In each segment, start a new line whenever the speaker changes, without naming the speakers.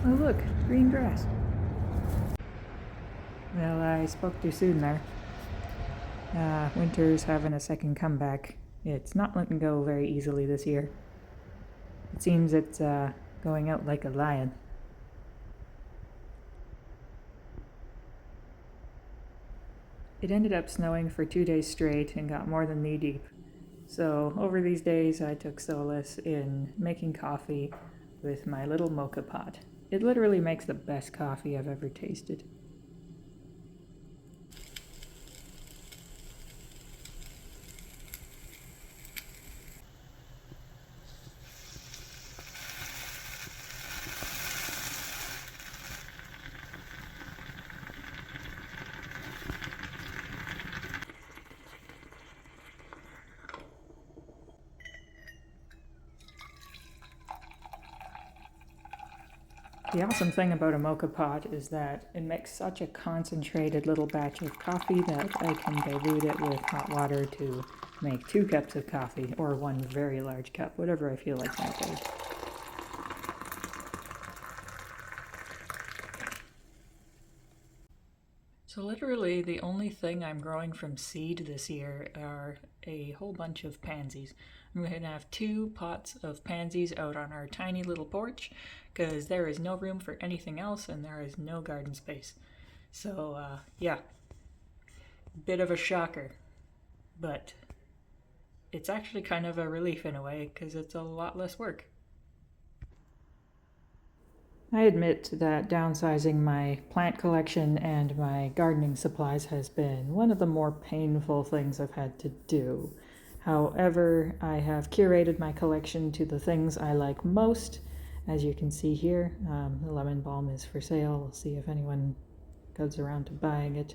Oh look, green grass. Well, I spoke too soon there. Winter's having a second comeback. It's not letting go very easily this year. It seems it's going out like a lion. It ended up snowing for 2 days straight and got more than knee deep. So over these days I took solace in making coffee with my little mocha pot. It literally makes the best coffee I've ever tasted. The awesome thing about a mocha pot is that it makes such a concentrated little batch of coffee that I can dilute it with hot water to make 2 cups of coffee, or 1 very large cup, whatever I feel like that day. So literally the only thing I'm growing from seed this year are a whole bunch of pansies. I'm going to have 2 pots of pansies out on our tiny little porch because there is no room for anything else and there is no garden space. So yeah, bit of a shocker, but it's actually kind of a relief in a way because it's a lot less work. I admit that downsizing my plant collection and my gardening supplies has been one of the more painful things I've had to do. However, I have curated my collection to the things I like most. As you can see here, the lemon balm is for sale. We'll see if anyone goes around to buying it.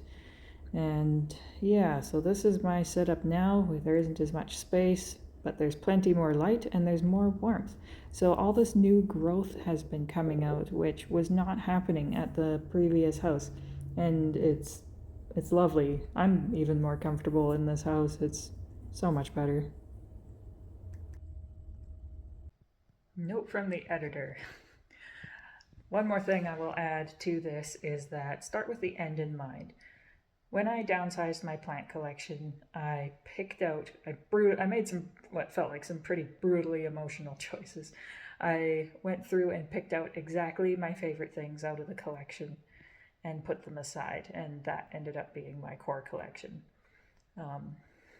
And yeah, so this is my setup now. There isn't as much space, but there's plenty more light and there's more warmth. So all this new growth has been coming out, which was not happening at the previous house. And it's lovely. I'm even more comfortable in this house. It's so much better. Note from the editor. One more thing I will add to this is that start with the end in mind. When I downsized my plant collection, I made some what felt like some pretty brutally emotional choices. I went through and picked out exactly my favorite things out of the collection and put them aside, and that ended up being my core collection. Um,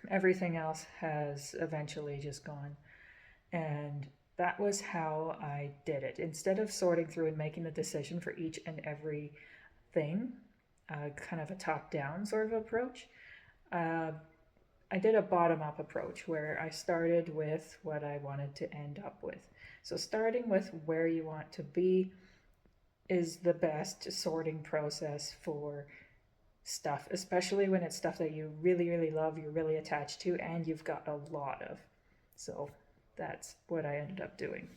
Everything else has eventually just gone, and that was how I did it. Instead of sorting through and making the decision for each and every thing, kind of a top down sort of approach. Uh, I did a bottom up approach where I started with what I wanted to end up with. So, starting with where you want to be is the best sorting process for stuff, especially when it's stuff that you really, really love, you're really attached to, and you've got a lot of. So, that's what I ended up doing.